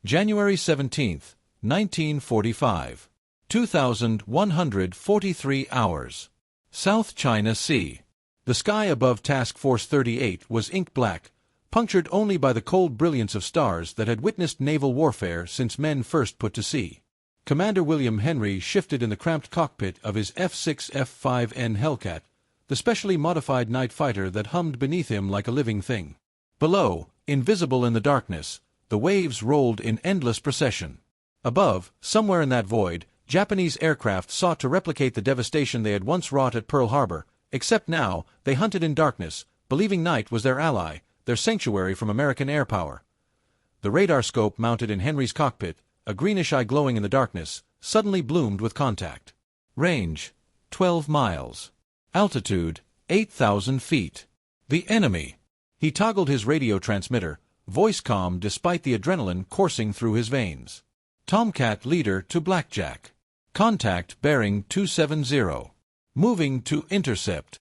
January 17, 1945. 2,143 hours. South China Sea. The sky above Task Force 38 was ink black, punctured only by the cold brilliance of stars that had witnessed naval warfare since men first put to sea. Commander William Henry shifted in the cramped cockpit of his F6F Hellcat, the specially modified night fighter that hummed beneath him like a living thing. Below, invisible in the darkness, the waves rolled in endless procession. Above, somewhere in that void, Japanese aircraft sought to replicate the devastation they had once wrought at Pearl Harbor, except now, they hunted in darkness, believing night was their ally, their sanctuary from American air power. The radar scope mounted in Henry's cockpit, a greenish eye glowing in the darkness, suddenly bloomed with contact. Range: 12 miles. Altitude: 8,000 feet. The enemy! He toggled his radio transmitter, voice calm despite the adrenaline coursing through his veins. Tomcat leader to Blackjack. Contact bearing 270. Moving to intercept.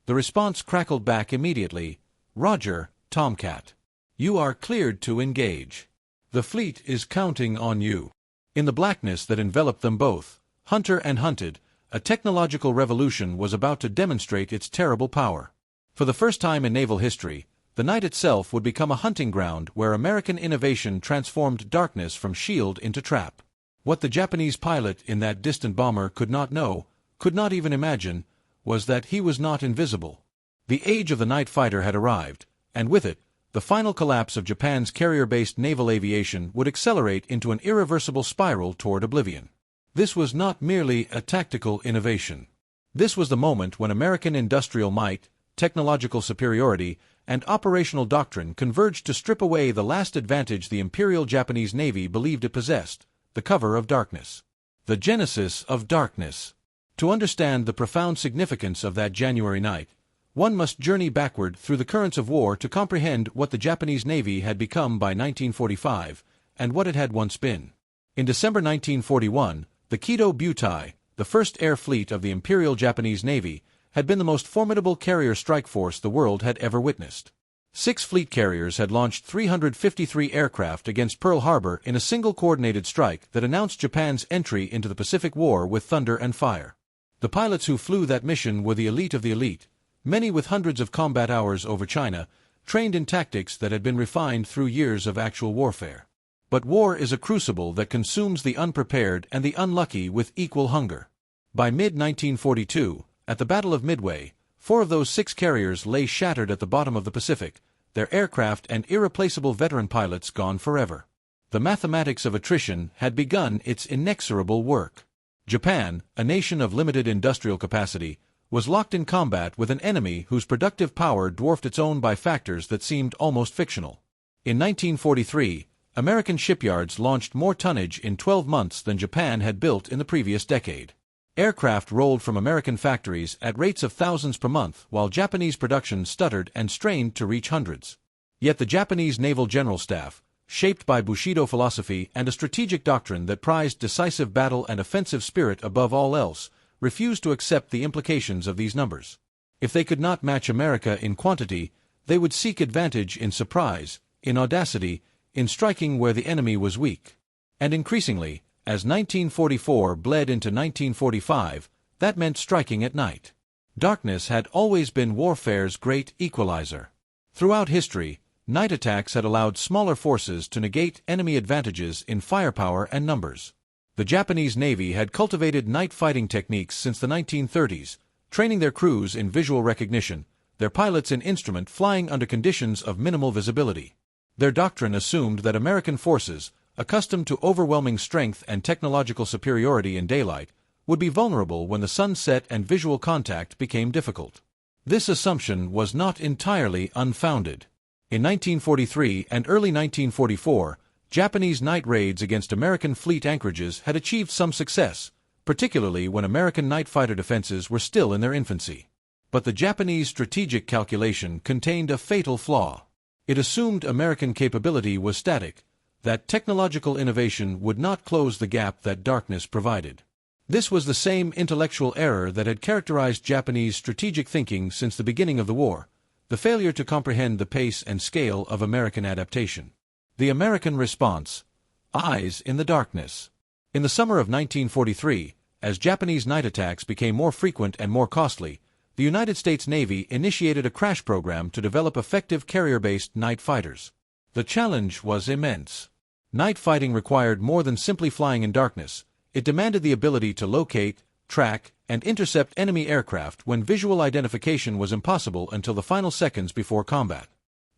The response crackled back immediately. Roger, Tomcat. You are cleared to engage. The fleet is counting on you. In the blackness that enveloped them both, hunter and hunted, a technological revolution was about to demonstrate its terrible power. For the first time in naval history, the night itself would become a hunting ground where American innovation transformed darkness from shield into trap. What the Japanese pilot in that distant bomber could not know, could not even imagine, was that he was not invisible. The age of the night fighter had arrived, and with it, the final collapse of Japan's carrier-based naval aviation would accelerate into an irreversible spiral toward oblivion. This was not merely a tactical innovation. This was the moment when American industrial might, technological superiority, and operational doctrine converged to strip away the last advantage the Imperial Japanese Navy believed it possessed: the cover of darkness. The genesis of darkness. To understand the profound significance of that January night, one must journey backward through the currents of war to comprehend what the Japanese Navy had become by 1945, and what it had once been. In December 1941, the Kido Butai, the first air fleet of the Imperial Japanese Navy, had been the most formidable carrier strike force the world had ever witnessed. 6 fleet carriers had launched 353 aircraft against Pearl Harbor in a single coordinated strike that announced Japan's entry into the Pacific War with thunder and fire. The pilots who flew that mission were the elite of the elite, many with hundreds of combat hours over China, trained in tactics that had been refined through years of actual warfare. But war is a crucible that consumes the unprepared and the unlucky with equal hunger. By mid-1942, at the Battle of Midway, 4 of those 6 carriers lay shattered at the bottom of the Pacific, their aircraft and irreplaceable veteran pilots gone forever. The mathematics of attrition had begun its inexorable work. Japan, a nation of limited industrial capacity, was locked in combat with an enemy whose productive power dwarfed its own by factors that seemed almost fictional. In 1943, American shipyards launched more tonnage in 12 months than Japan had built in the previous decade. Aircraft rolled from American factories at rates of thousands per month, while Japanese production stuttered and strained to reach hundreds. Yet the Japanese Naval General Staff, shaped by Bushido philosophy and a strategic doctrine that prized decisive battle and offensive spirit above all else, refused to accept the implications of these numbers. If they could not match America in quantity, they would seek advantage in surprise, in audacity, in striking where the enemy was weak. And increasingly, as 1944 bled into 1945, that meant striking at night. Darkness had always been warfare's great equalizer. Throughout history, night attacks had allowed smaller forces to negate enemy advantages in firepower and numbers. The Japanese Navy had cultivated night fighting techniques since the 1930s, training their crews in visual recognition, their pilots in instrument flying under conditions of minimal visibility. Their doctrine assumed that American forces, accustomed to overwhelming strength and technological superiority in daylight, would be vulnerable when the sun set and visual contact became difficult. This assumption was not entirely unfounded. In 1943 and early 1944, Japanese night raids against American fleet anchorages had achieved some success, particularly when American night fighter defenses were still in their infancy. But the Japanese strategic calculation contained a fatal flaw. It assumed American capability was static, that technological innovation would not close the gap that darkness provided. This was the same intellectual error that had characterized Japanese strategic thinking since the beginning of the war, the failure to comprehend the pace and scale of American adaptation. The American response: Eyes in the darkness. In the summer of 1943, as Japanese night attacks became more frequent and more costly, the United States Navy initiated a crash program to develop effective carrier-based night fighters. The challenge was immense. Night fighting required more than simply flying in darkness. It demanded the ability to locate, track, and intercept enemy aircraft when visual identification was impossible until the final seconds before combat.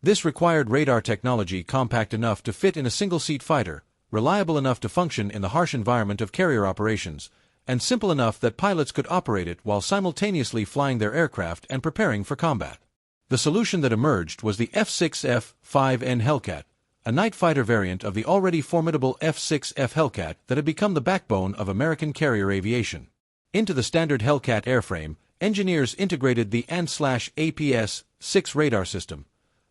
This required radar technology compact enough to fit in a single-seat fighter, reliable enough to function in the harsh environment of carrier operations, and simple enough that pilots could operate it while simultaneously flying their aircraft and preparing for combat. The solution that emerged was the F6F Hellcat, a night fighter variant of the already formidable F6F Hellcat that had become the backbone of American carrier aviation. Into the standard Hellcat airframe, engineers integrated the APS-6 radar system,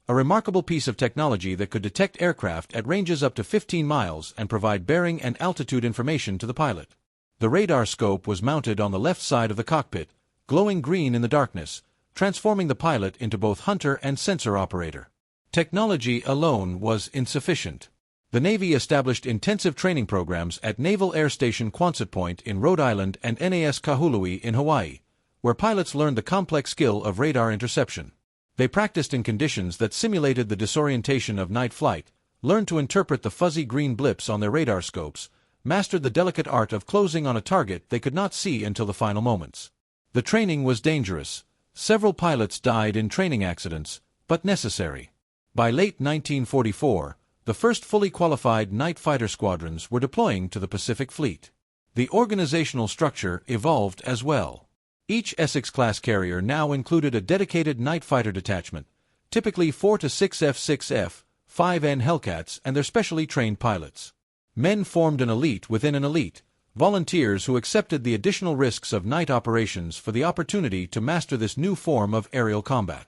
a remarkable piece of technology that could detect aircraft at ranges up to 15 miles and provide bearing and altitude information to the pilot. The radar scope was mounted on the left side of the cockpit, glowing green in the darkness, transforming the pilot into both hunter and sensor operator. Technology alone was insufficient. The Navy established intensive training programs at Naval Air Station Quonset Point in Rhode Island and NAS Kahului in Hawaii, where pilots learned the complex skill of radar interception. They practiced in conditions that simulated the disorientation of night flight, learned to interpret the fuzzy green blips on their radar scopes, mastered the delicate art of closing on a target they could not see until the final moments. The training was dangerous. Several pilots died in training accidents, but necessary. By late 1944, the first fully qualified night fighter squadrons were deploying to the Pacific Fleet. The organizational structure evolved as well. Each Essex-class carrier now included a dedicated night fighter detachment, typically 4 to 6 F6F Hellcats and their specially trained pilots. Men formed an elite within an elite, volunteers who accepted the additional risks of night operations for the opportunity to master this new form of aerial combat.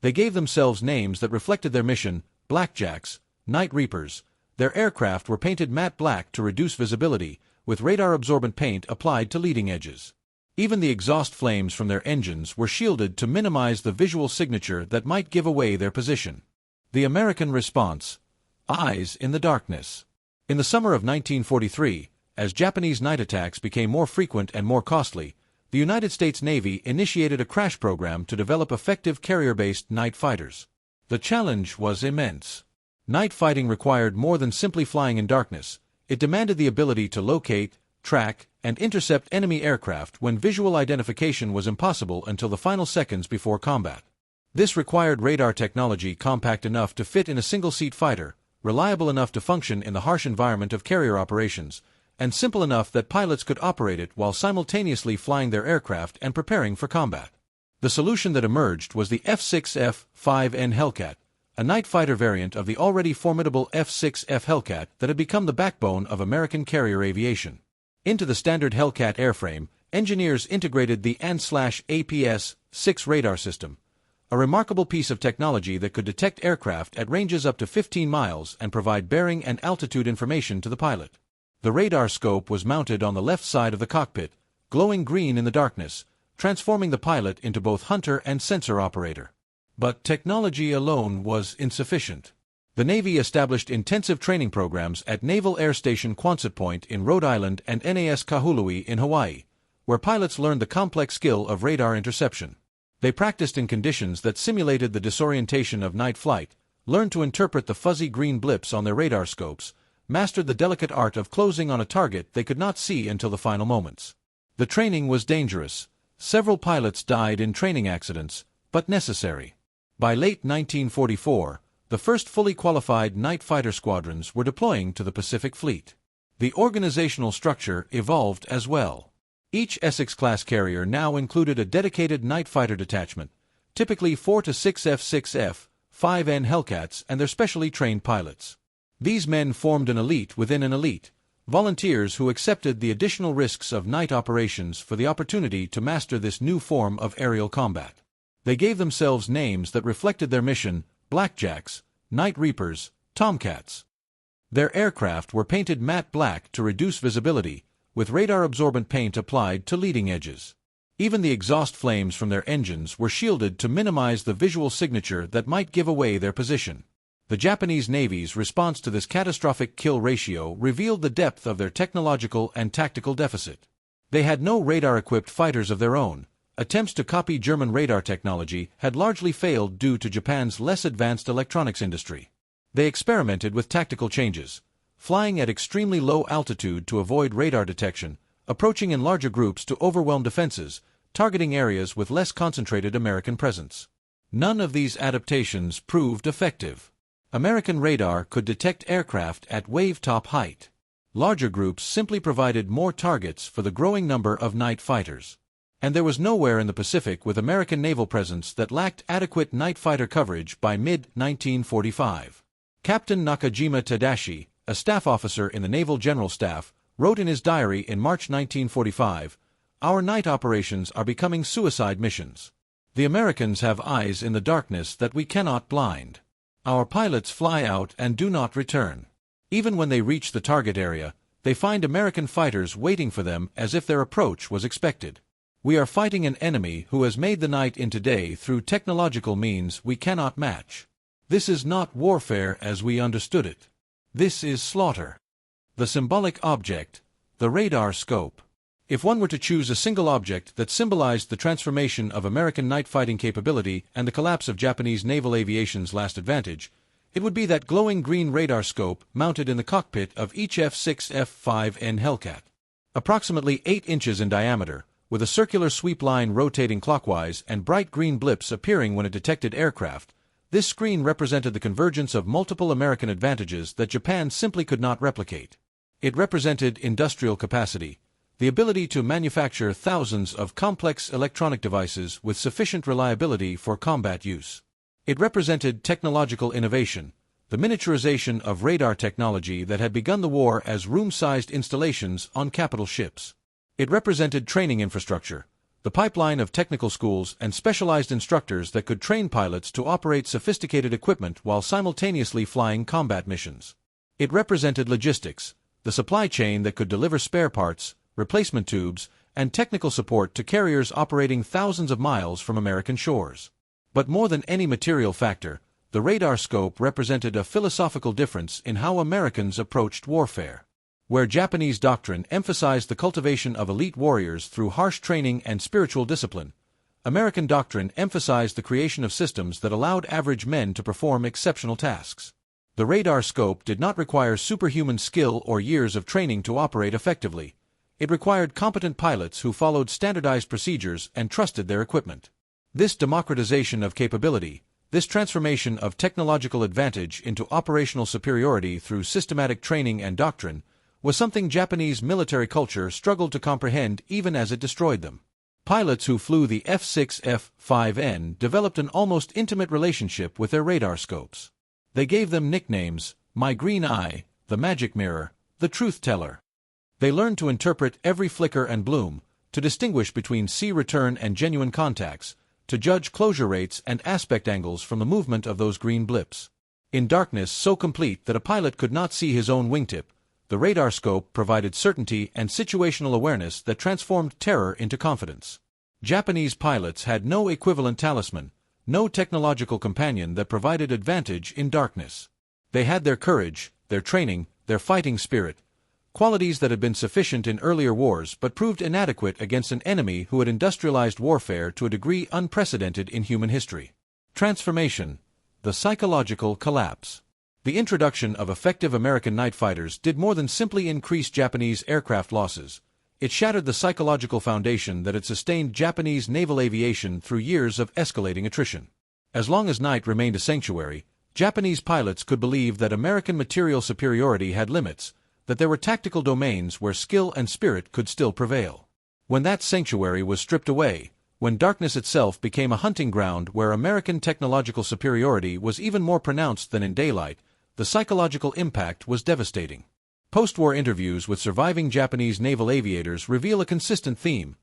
They gave themselves names that reflected their mission: Blackjacks, Night Reapers. Their aircraft were painted matte black to reduce visibility, with radar-absorbent paint applied to leading edges. Even the exhaust flames from their engines were shielded to minimize the visual signature that might give away their position. The American response: eyes in the darkness. In the summer of 1943, as Japanese night attacks became more frequent and more costly, the United States Navy initiated a crash program to develop effective carrier-based night fighters. The challenge was immense. Night fighting required more than simply flying in darkness. It demanded the ability to locate, track, and intercept enemy aircraft when visual identification was impossible until the final seconds before combat. This required radar technology compact enough to fit in a single-seat fighter, reliable enough to function in the harsh environment of carrier operations, and simple enough that pilots could operate it while simultaneously flying their aircraft and preparing for combat. The solution that emerged was the F6F Hellcat, a night fighter variant of the already formidable F6F Hellcat that had become the backbone of American carrier aviation. Into the standard Hellcat airframe, engineers integrated the APS-6 radar system, a remarkable piece of technology that could detect aircraft at ranges up to 15 miles and provide bearing and altitude information to the pilot. The radar scope was mounted on the left side of the cockpit, glowing green in the darkness, transforming the pilot into both hunter and sensor operator. But technology alone was insufficient. The Navy established intensive training programs at Naval Air Station Quonset Point in Rhode Island and NAS Kahului in Hawaii, where pilots learned the complex skill of radar interception. They practiced in conditions that simulated the disorientation of night flight, learned to interpret the fuzzy green blips on their radar scopes, mastered the delicate art of closing on a target they could not see until the final moments. The training was dangerous. Several pilots died in training accidents, but necessary. By late 1944, the first fully qualified night fighter squadrons were deploying to the Pacific Fleet. The organizational structure evolved as well. Each Essex-class carrier now included a dedicated night fighter detachment, typically 4 to 6 F6F Hellcats and their specially trained pilots. These men formed an elite within an elite, volunteers who accepted the additional risks of night operations for the opportunity to master this new form of aerial combat. They gave themselves names that reflected their mission: Blackjacks, Night Reapers, Tomcats. Their aircraft were painted matte black to reduce visibility, with radar-absorbent paint applied to leading edges. Even the exhaust flames from their engines were shielded to minimize the visual signature that might give away their position. The Japanese Navy's response to this catastrophic kill ratio revealed the depth of their technological and tactical deficit. They had no radar-equipped fighters of their own. Attempts to copy German radar technology had largely failed due to Japan's less advanced electronics industry. They experimented with tactical changes, flying at extremely low altitude to avoid radar detection, approaching in larger groups to overwhelm defenses, targeting areas with less concentrated American presence. None of these adaptations proved effective. American radar could detect aircraft at wave-top height. Larger groups simply provided more targets for the growing number of night fighters. And there was nowhere in the Pacific with American naval presence that lacked adequate night fighter coverage by mid-1945. Captain Nakajima Tadashi, a staff officer in the Naval General Staff, wrote in his diary in March 1945, "Our night operations are becoming suicide missions. The Americans have eyes in the darkness that we cannot blind. Our pilots fly out and do not return. Even when they reach the target area, they find American fighters waiting for them as if their approach was expected. We are fighting an enemy who has made the night into day through technological means we cannot match. This is not warfare as we understood it. This is slaughter." The symbolic object, the radar scope. If one were to choose a single object that symbolized the transformation of American night fighting capability and the collapse of Japanese naval aviation's last advantage, it would be that glowing green radar scope mounted in the cockpit of each F6F Hellcat. Approximately 8 inches in diameter, with a circular sweep line rotating clockwise and bright green blips appearing when it detected aircraft, this screen represented the convergence of multiple American advantages that Japan simply could not replicate. It represented industrial capacity, the ability to manufacture thousands of complex electronic devices with sufficient reliability for combat use. It represented technological innovation, the miniaturization of radar technology that had begun the war as room-sized installations on capital ships. It represented training infrastructure, the pipeline of technical schools and specialized instructors that could train pilots to operate sophisticated equipment while simultaneously flying combat missions. It represented logistics, the supply chain that could deliver spare parts, replacement tubes, and technical support to carriers operating thousands of miles from American shores. But more than any material factor, the radar scope represented a philosophical difference in how Americans approached warfare. Where Japanese doctrine emphasized the cultivation of elite warriors through harsh training and spiritual discipline, American doctrine emphasized the creation of systems that allowed average men to perform exceptional tasks. The radar scope did not require superhuman skill or years of training to operate effectively. It required competent pilots who followed standardized procedures and trusted their equipment. This democratization of capability, this transformation of technological advantage into operational superiority through systematic training and doctrine, was something Japanese military culture struggled to comprehend even as it destroyed them. Pilots who flew the F6F developed an almost intimate relationship with their radar scopes. They gave them nicknames: My Green Eye, the Magic Mirror, the Truth Teller. They learned to interpret every flicker and bloom, to distinguish between sea return and genuine contacts, to judge closure rates and aspect angles from the movement of those green blips. In darkness so complete that a pilot could not see his own wingtip, the radar scope provided certainty and situational awareness that transformed terror into confidence. Japanese pilots had no equivalent talisman, no technological companion that provided advantage in darkness. They had their courage, their training, their fighting spirit, qualities that had been sufficient in earlier wars but proved inadequate against an enemy who had industrialized warfare to a degree unprecedented in human history. Transformation. The psychological collapse. The introduction of effective American night fighters did more than simply increase Japanese aircraft losses. It shattered the psychological foundation that had sustained Japanese naval aviation through years of escalating attrition. As long as night remained a sanctuary, Japanese pilots could believe that American material superiority had limits, that there were tactical domains where skill and spirit could still prevail. When that sanctuary was stripped away, when darkness itself became a hunting ground where American technological superiority was even more pronounced than in daylight, the psychological impact was devastating. Post-war interviews with surviving Japanese naval aviators reveal a consistent theme.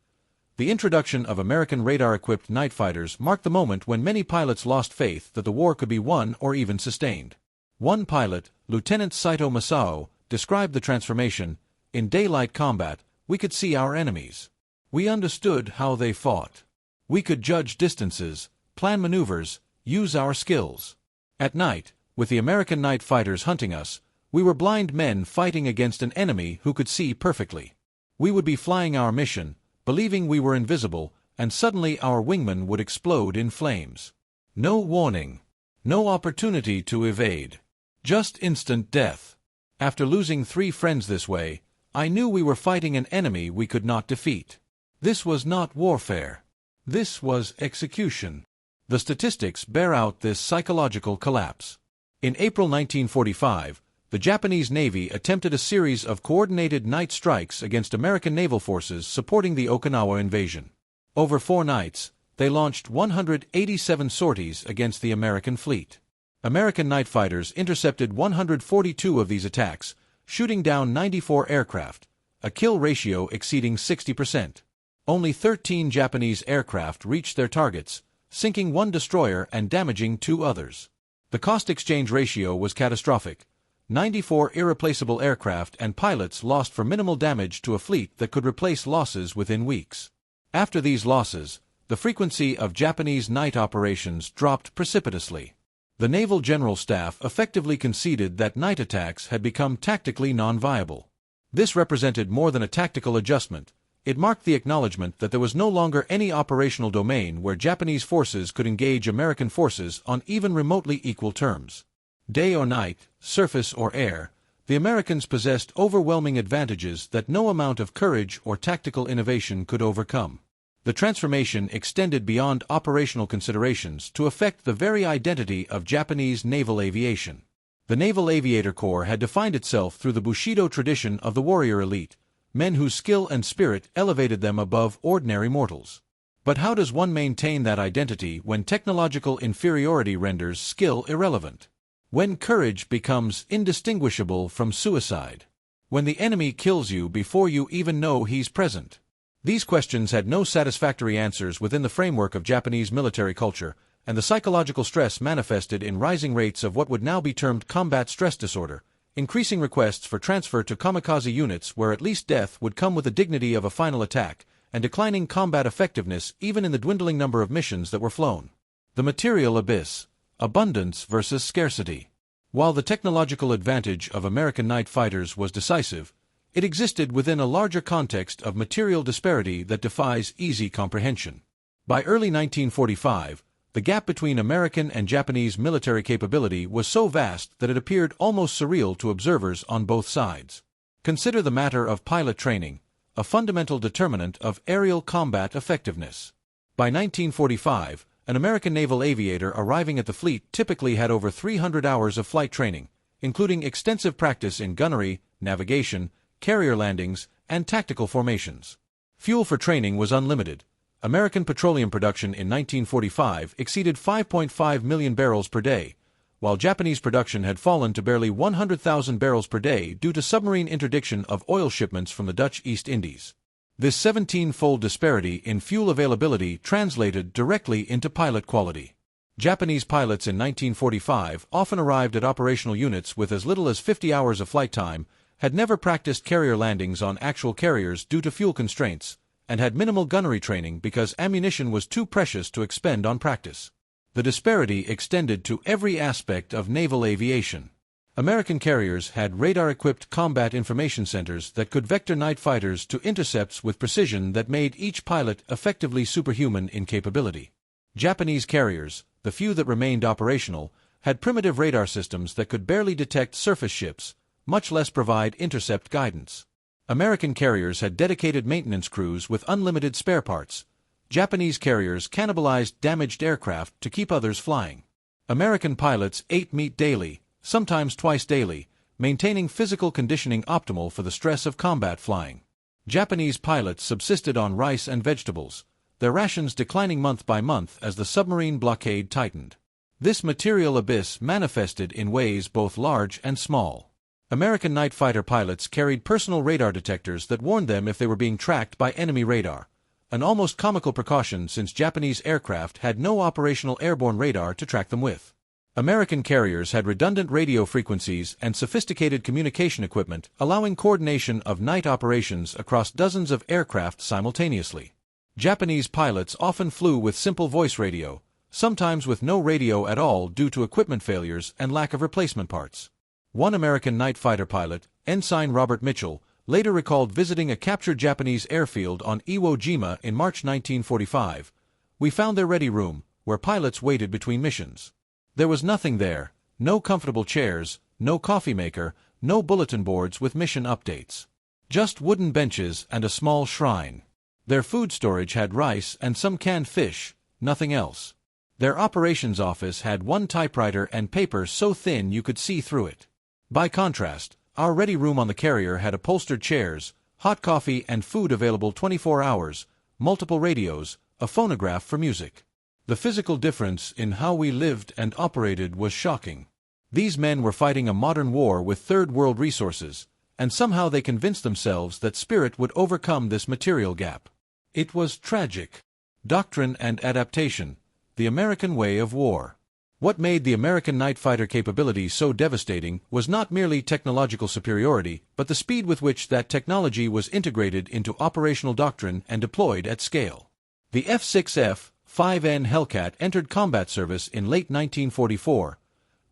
The introduction of American radar-equipped night fighters marked the moment when many pilots lost faith that the war could be won or even sustained. One pilot, Lieutenant Saito Masao, described the transformation. In daylight combat, we could see our enemies. We understood how they fought. We could judge distances, plan maneuvers, use our skills. At night, With the American night fighters hunting us, we were blind men fighting against an enemy who could see perfectly. We would be flying our mission, believing we were invisible, and suddenly our wingman would explode in flames. No warning. No opportunity to evade. Just instant death. After losing 3 friends this way, I knew we were fighting an enemy we could not defeat. This was not warfare. This was execution. The statistics bear out this psychological collapse. In April 1945, the Japanese Navy attempted a series of coordinated night strikes against American naval forces supporting the Okinawa invasion. Over 4 nights, they launched 187 sorties against the American fleet. American night fighters intercepted 142 of these attacks, shooting down 94 aircraft, a kill ratio exceeding 60%. Only 13 Japanese aircraft reached their targets, sinking 1 destroyer and damaging 2 others. The cost-exchange ratio was catastrophic. 94 irreplaceable aircraft and pilots lost for minimal damage to a fleet that could replace losses within weeks. After these losses, the frequency of Japanese night operations dropped precipitously. The Naval General Staff effectively conceded that night attacks had become tactically non-viable. This represented more than a tactical adjustment. It marked the acknowledgement that there was no longer any operational domain where Japanese forces could engage American forces on even remotely equal terms. Day or night, surface or air, the Americans possessed overwhelming advantages that no amount of courage or tactical innovation could overcome. The transformation extended beyond operational considerations to affect the very identity of Japanese naval aviation. The Naval Aviator Corps had defined itself through the Bushido tradition of the warrior elite, men whose skill and spirit elevated them above ordinary mortals. But how does one maintain that identity when technological inferiority renders skill irrelevant? When courage becomes indistinguishable from suicide? When the enemy kills you before you even know he's present? These questions had no satisfactory answers within the framework of Japanese military culture, and the psychological stress manifested in rising rates of what would now be termed combat stress disorder, increasing requests for transfer to kamikaze units where at least death would come with the dignity of a final attack, and declining combat effectiveness even in the dwindling number of missions that were flown. The material abyss. Abundance versus scarcity. While the technological advantage of American night fighters was decisive, it existed within a larger context of material disparity that defies easy comprehension. By early 1945, the gap between American and Japanese military capability was so vast that it appeared almost surreal to observers on both sides. Consider the matter of pilot training, a fundamental determinant of aerial combat effectiveness. By 1945, an American naval aviator arriving at the fleet typically had over 300 hours of flight training, including extensive practice in gunnery, navigation, carrier landings, and tactical formations. Fuel for training was unlimited. American petroleum production in 1945 exceeded 5.5 million barrels per day, while Japanese production had fallen to barely 100,000 barrels per day due to submarine interdiction of oil shipments from the Dutch East Indies. This 17-fold disparity in fuel availability translated directly into pilot quality. Japanese pilots in 1945 often arrived at operational units with as little as 50 hours of flight time, had never practiced carrier landings on actual carriers due to fuel constraints, and had minimal gunnery training because ammunition was too precious to expend on practice. The disparity extended to every aspect of naval aviation. American carriers had radar-equipped combat information centers that could vector night fighters to intercepts with precision that made each pilot effectively superhuman in capability. Japanese carriers, the few that remained operational, had primitive radar systems that could barely detect surface ships, much less provide intercept guidance. American carriers had dedicated maintenance crews with unlimited spare parts. Japanese carriers cannibalized damaged aircraft to keep others flying. American pilots ate meat daily, sometimes twice daily, maintaining physical conditioning optimal for the stress of combat flying. Japanese pilots subsisted on rice and vegetables, their rations declining month by month as the submarine blockade tightened. This material abyss manifested in ways both large and small. American night fighter pilots carried personal radar detectors that warned them if they were being tracked by enemy radar, an almost comical precaution since Japanese aircraft had no operational airborne radar to track them with. American carriers had redundant radio frequencies and sophisticated communication equipment, allowing coordination of night operations across dozens of aircraft simultaneously. Japanese pilots often flew with simple voice radio, sometimes with no radio at all due to equipment failures and lack of replacement parts. One American night fighter pilot, Ensign Robert Mitchell, later recalled visiting a captured Japanese airfield on Iwo Jima in March 1945. "We found their ready room, where pilots waited between missions. There was nothing there, no comfortable chairs, no coffee maker, no bulletin boards with mission updates. Just wooden benches and a small shrine. Their food storage had rice and some canned fish, nothing else. Their operations office had one typewriter and paper so thin you could see through it. By contrast, our ready room on the carrier had upholstered chairs, hot coffee and food available 24 hours, multiple radios, a phonograph for music. The physical difference in how we lived and operated was shocking. These men were fighting a modern war with third world resources, and somehow they convinced themselves that spirit would overcome this material gap. It was tragic. Doctrine and adaptation, the American way of war. What made the American night fighter capability so devastating was not merely technological superiority, but the speed with which that technology was integrated into operational doctrine and deployed at scale. The F6F Hellcat entered combat service in late 1944,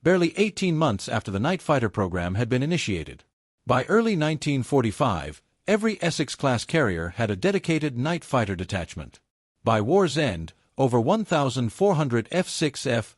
barely 18 months after the night fighter program had been initiated. By early 1945, every Essex-class carrier had a dedicated night fighter detachment. By war's end, over 1,400 F6F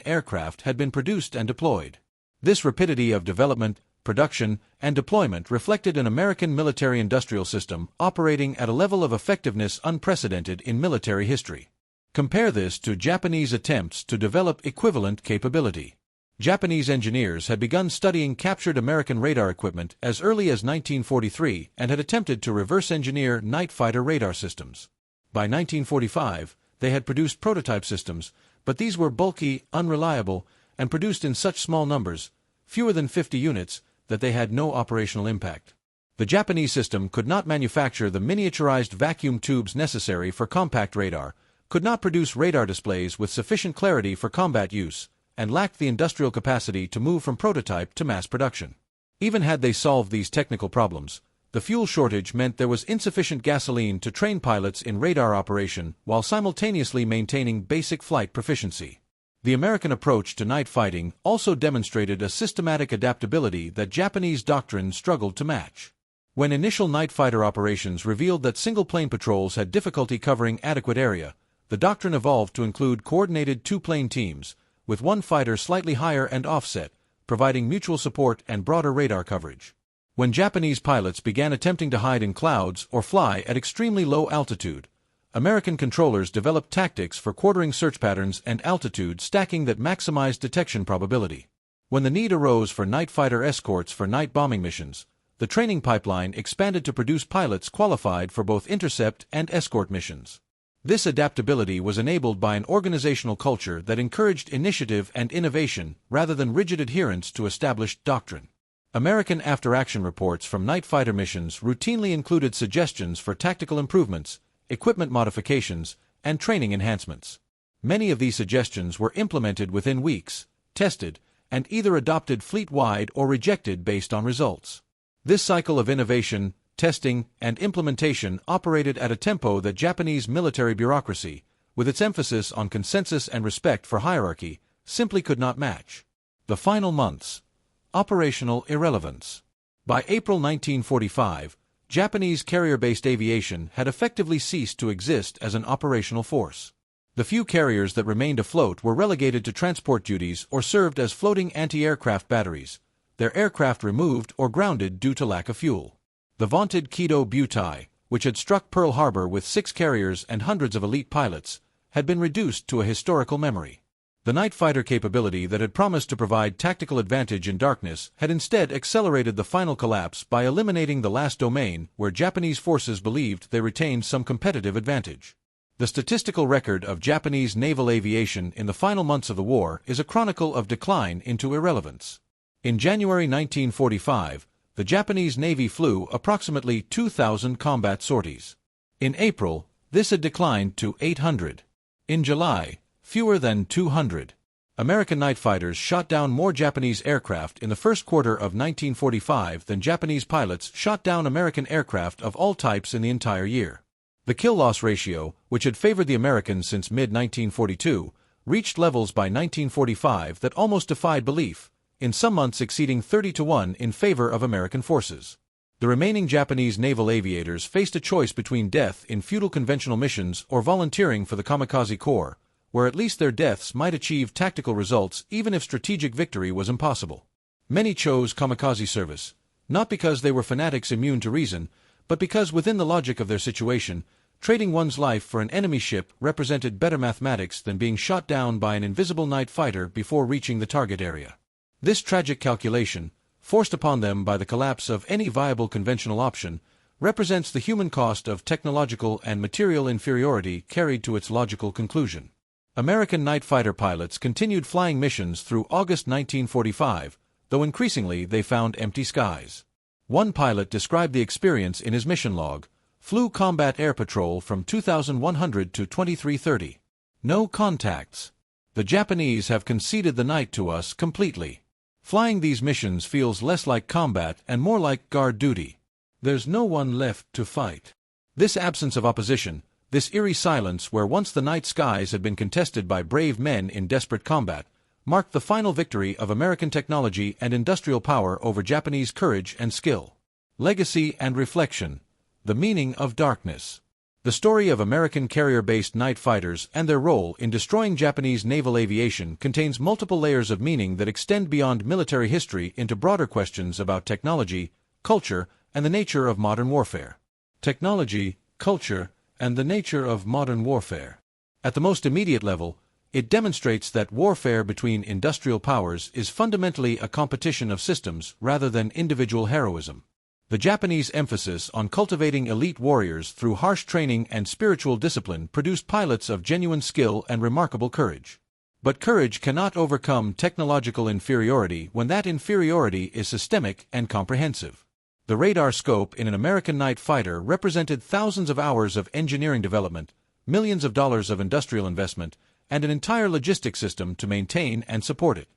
aircraft had been produced and deployed. This rapidity of development, production, and deployment reflected an American military-industrial system operating at a level of effectiveness unprecedented in military history. Compare this to Japanese attempts to develop equivalent capability. Japanese engineers had begun studying captured American radar equipment as early as 1943 and had attempted to reverse-engineer night fighter radar systems. By 1945, they had produced prototype systems, but these were bulky, unreliable, and produced in such small numbers, fewer than 50 units, that they had no operational impact. The Japanese system could not manufacture the miniaturized vacuum tubes necessary for compact radar, could not produce radar displays with sufficient clarity for combat use, and lacked the industrial capacity to move from prototype to mass production. Even had they solved these technical problems, the fuel shortage meant there was insufficient gasoline to train pilots in radar operation while simultaneously maintaining basic flight proficiency. The American approach to night fighting also demonstrated a systematic adaptability that Japanese doctrine struggled to match. When initial night fighter operations revealed that single-plane patrols had difficulty covering adequate area, the doctrine evolved to include coordinated two-plane teams, with one fighter slightly higher and offset, providing mutual support and broader radar coverage. When Japanese pilots began attempting to hide in clouds or fly at extremely low altitude, American controllers developed tactics for quartering search patterns and altitude stacking that maximized detection probability. When the need arose for night fighter escorts for night bombing missions, the training pipeline expanded to produce pilots qualified for both intercept and escort missions. This adaptability was enabled by an organizational culture that encouraged initiative and innovation rather than rigid adherence to established doctrine. American after-action reports from night fighter missions routinely included suggestions for tactical improvements, equipment modifications, and training enhancements. Many of these suggestions were implemented within weeks, tested, and either adopted fleet-wide or rejected based on results. This cycle of innovation, testing, and implementation operated at a tempo that Japanese military bureaucracy, with its emphasis on consensus and respect for hierarchy, simply could not match. The final months. Operational irrelevance. By April 1945, Japanese carrier-based aviation had effectively ceased to exist as an operational force. The few carriers that remained afloat were relegated to transport duties or served as floating anti-aircraft batteries, their aircraft removed or grounded due to lack of fuel. The vaunted WWII, which had struck Pearl Harbor with 6 carriers and hundreds of elite pilots, had been reduced to a historical memory. The night fighter capability that had promised to provide tactical advantage in darkness had instead accelerated the final collapse by eliminating the last domain where Japanese forces believed they retained some competitive advantage. The statistical record of Japanese naval aviation in the final months of the war is a chronicle of decline into irrelevance. In January 1945, the Japanese Navy flew approximately 2,000 combat sorties. In April, this had declined to 800. In July, fewer than 200. American night fighters shot down more Japanese aircraft in the first quarter of 1945 than Japanese pilots shot down American aircraft of all types in the entire year. The kill-loss ratio, which had favored the Americans since mid-1942, reached levels by 1945 that almost defied belief, in some months exceeding 30-1 in favor of American forces. The remaining Japanese naval aviators faced a choice between death in futile conventional missions or volunteering for the Kamikaze Corps, where at least their deaths might achieve tactical results even if strategic victory was impossible. Many chose kamikaze service, not because they were fanatics immune to reason, but because within the logic of their situation, trading one's life for an enemy ship represented better mathematics than being shot down by an invisible night fighter before reaching the target area. This tragic calculation, forced upon them by the collapse of any viable conventional option, represents the human cost of technological and material inferiority carried to its logical conclusion. American night fighter pilots continued flying missions through August 1945, though increasingly they found empty skies. One pilot described the experience in his mission log: flew combat air patrol from 2100 to 2330. No contacts. The Japanese have conceded the night to us completely. Flying these missions feels less like combat and more like guard duty. There's no one left to fight. This absence of opposition, this eerie silence where once the night skies had been contested by brave men in desperate combat, marked the final victory of American technology and industrial power over Japanese courage and skill. Legacy and reflection. The meaning of darkness. The story of American carrier-based night fighters and their role in destroying Japanese naval aviation contains multiple layers of meaning that extend beyond military history into broader questions about technology, culture, and the nature of modern warfare. Technology, culture, and the nature of modern warfare. At the most immediate level, it demonstrates that warfare between industrial powers is fundamentally a competition of systems rather than individual heroism. The Japanese emphasis on cultivating elite warriors through harsh training and spiritual discipline produced pilots of genuine skill and remarkable courage. But courage cannot overcome technological inferiority when that inferiority is systemic and comprehensive. The radar scope in an American night fighter represented thousands of hours of engineering development, millions of dollars of industrial investment, and an entire logistic system to maintain and support it.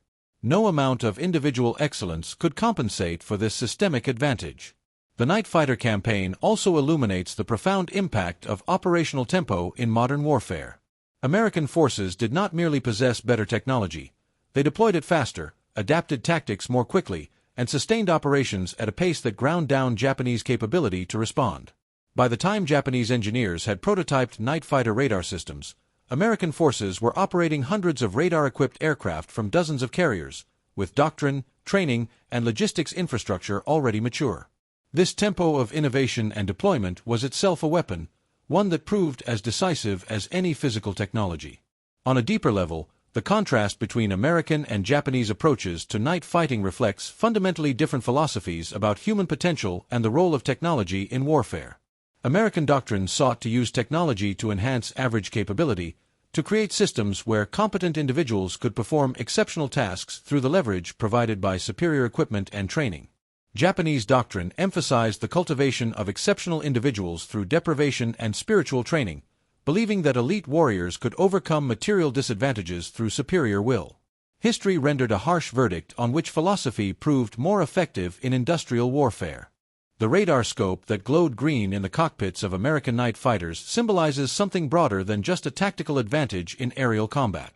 No amount of individual excellence could compensate for this systemic advantage. The night fighter campaign also illuminates the profound impact of operational tempo in modern warfare. American forces did not merely possess better technology, they deployed it faster, adapted tactics more quickly, and sustained operations at a pace that ground down Japanese capability to respond. By the time Japanese engineers had prototyped night fighter radar systems, American forces were operating hundreds of radar-equipped aircraft from dozens of carriers, with doctrine, training, and logistics infrastructure already mature. This tempo of innovation and deployment was itself a weapon, one that proved as decisive as any physical technology. On a deeper level, the contrast between American and Japanese approaches to night fighting reflects fundamentally different philosophies about human potential and the role of technology in warfare. American doctrine sought to use technology to enhance average capability, to create systems where competent individuals could perform exceptional tasks through the leverage provided by superior equipment and training. Japanese doctrine emphasized the cultivation of exceptional individuals through deprivation and spiritual training, believing that elite warriors could overcome material disadvantages through superior will. History rendered a harsh verdict on which philosophy proved more effective in industrial warfare. The radar scope that glowed green in the cockpits of American night fighters symbolizes something broader than just a tactical advantage in aerial combat.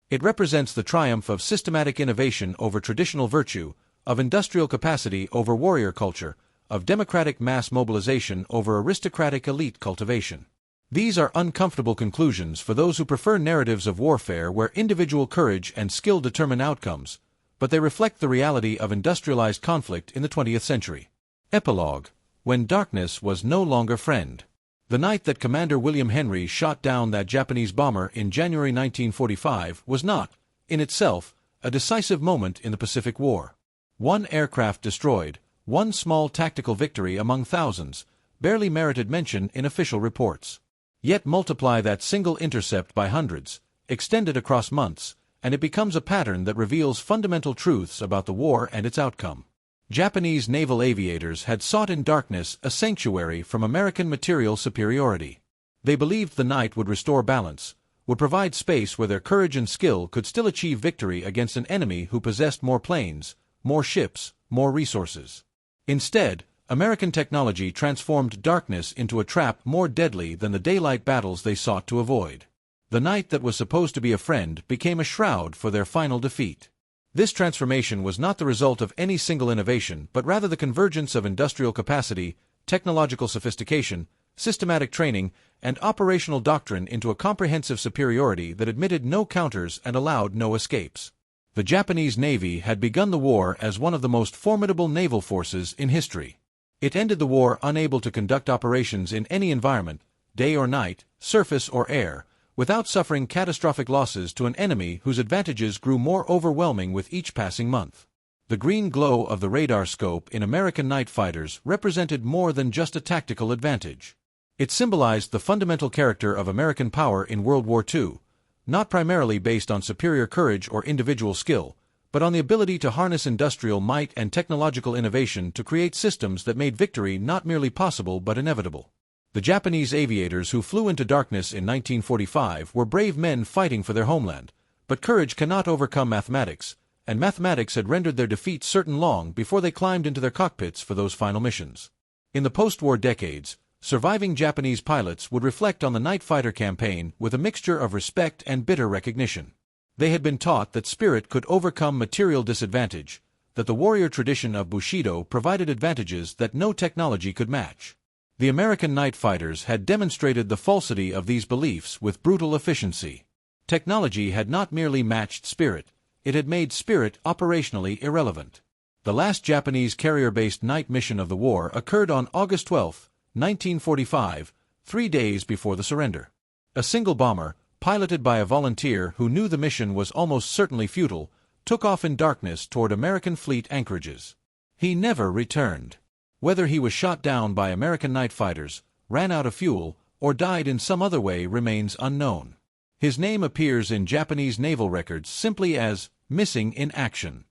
It represents the triumph of systematic innovation over traditional virtue, of industrial capacity over warrior culture, of democratic mass mobilization over aristocratic elite cultivation. These are uncomfortable conclusions for those who prefer narratives of warfare where individual courage and skill determine outcomes, but they reflect the reality of industrialized conflict in the 20th century. Epilogue. When darkness was no longer friend. The night that Commander William Henry shot down that Japanese bomber in January 1945 was not, in itself, a decisive moment in the Pacific War. One aircraft destroyed, one small tactical victory among thousands, barely merited mention in official reports. Yet multiply that single intercept by hundreds, extend it across months, and it becomes a pattern that reveals fundamental truths about the war and its outcome. Japanese naval aviators had sought in darkness a sanctuary from American material superiority. They believed the night would restore balance, would provide space where their courage and skill could still achieve victory against an enemy who possessed more planes, more ships, more resources. Instead, American technology transformed darkness into a trap more deadly than the daylight battles they sought to avoid. The night that was supposed to be a friend became a shroud for their final defeat. This transformation was not the result of any single innovation, but rather the convergence of industrial capacity, technological sophistication, systematic training, and operational doctrine into a comprehensive superiority that admitted no counters and allowed no escapes. The Japanese Navy had begun the war as one of the most formidable naval forces in history. It ended the war unable to conduct operations in any environment, day or night, surface or air, without suffering catastrophic losses to an enemy whose advantages grew more overwhelming with each passing month. The green glow of the radar scope in American night fighters represented more than just a tactical advantage. It symbolized the fundamental character of American power in World War II, not primarily based on superior courage or individual skill, but on the ability to harness industrial might and technological innovation to create systems that made victory not merely possible but inevitable. The Japanese aviators who flew into darkness in 1945 were brave men fighting for their homeland, but courage cannot overcome mathematics, and mathematics had rendered their defeat certain long before they climbed into their cockpits for those final missions. In the post-war decades, surviving Japanese pilots would reflect on the night fighter campaign with a mixture of respect and bitter recognition. They had been taught that spirit could overcome material disadvantage, that the warrior tradition of Bushido provided advantages that no technology could match. The American night fighters had demonstrated the falsity of these beliefs with brutal efficiency. Technology had not merely matched spirit, it had made spirit operationally irrelevant. The last Japanese carrier-based night mission of the war occurred on August 12, 1945, 3 days before the surrender. A single bomber, piloted by a volunteer who knew the mission was almost certainly futile, took off in darkness toward American fleet anchorages. He never returned. Whether he was shot down by American night fighters, ran out of fuel, or died in some other way remains unknown. His name appears in Japanese naval records simply as missing in action.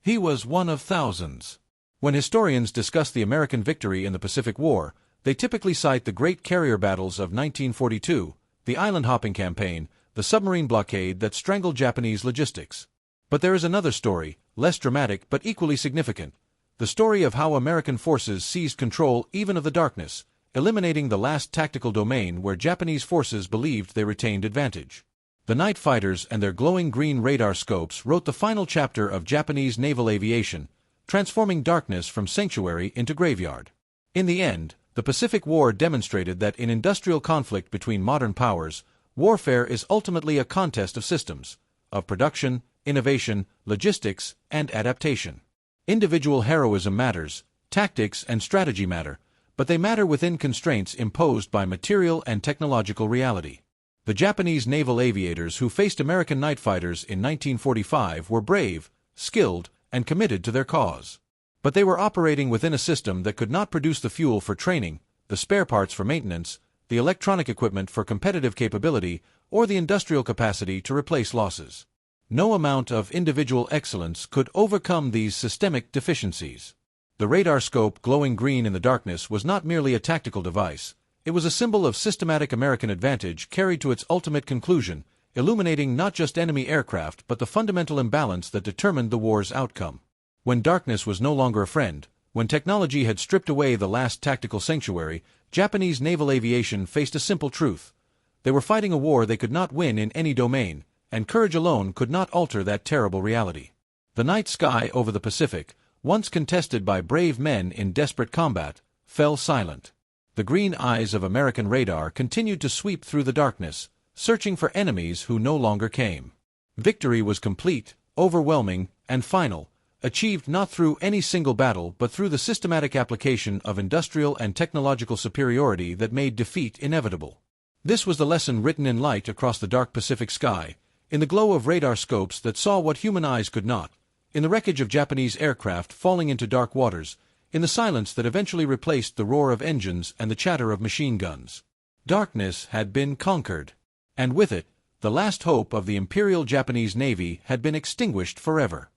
He was one of thousands. When historians discuss the American victory in the Pacific War, they typically cite the great carrier battles of 1942, the island-hopping campaign, the submarine blockade that strangled Japanese logistics. But there is another story, less dramatic but equally significant. The story of how American forces seized control even of the darkness, eliminating the last tactical domain where Japanese forces believed they retained advantage. The night fighters and their glowing green radar scopes wrote the final chapter of Japanese naval aviation, transforming darkness from sanctuary into graveyard. In the end, the Pacific War demonstrated that in industrial conflict between modern powers, warfare is ultimately a contest of systems, of production, innovation, logistics, and adaptation. Individual heroism matters, tactics and strategy matter, but they matter within constraints imposed by material and technological reality. The Japanese naval aviators who faced American night fighters in 1945 were brave, skilled, and committed to their cause. But they were operating within a system that could not produce the fuel for training, the spare parts for maintenance, the electronic equipment for competitive capability, or the industrial capacity to replace losses. No amount of individual excellence could overcome these systemic deficiencies. The radar scope glowing green in the darkness was not merely a tactical device, it was a symbol of systematic American advantage carried to its ultimate conclusion, illuminating not just enemy aircraft but the fundamental imbalance that determined the war's outcome. When darkness was no longer a friend, when technology had stripped away the last tactical sanctuary, Japanese naval aviation faced a simple truth. They were fighting a war they could not win in any domain, and courage alone could not alter that terrible reality. The night sky over the Pacific, once contested by brave men in desperate combat, fell silent. The green eyes of American radar continued to sweep through the darkness, searching for enemies who no longer came. Victory was complete, overwhelming, and final, achieved not through any single battle but through the systematic application of industrial and technological superiority that made defeat inevitable. This was the lesson written in light across the dark Pacific sky, in the glow of radar scopes that saw what human eyes could not, in the wreckage of Japanese aircraft falling into dark waters, in the silence that eventually replaced the roar of engines and the chatter of machine guns. Darkness had been conquered, and with it, the last hope of the Imperial Japanese Navy had been extinguished forever.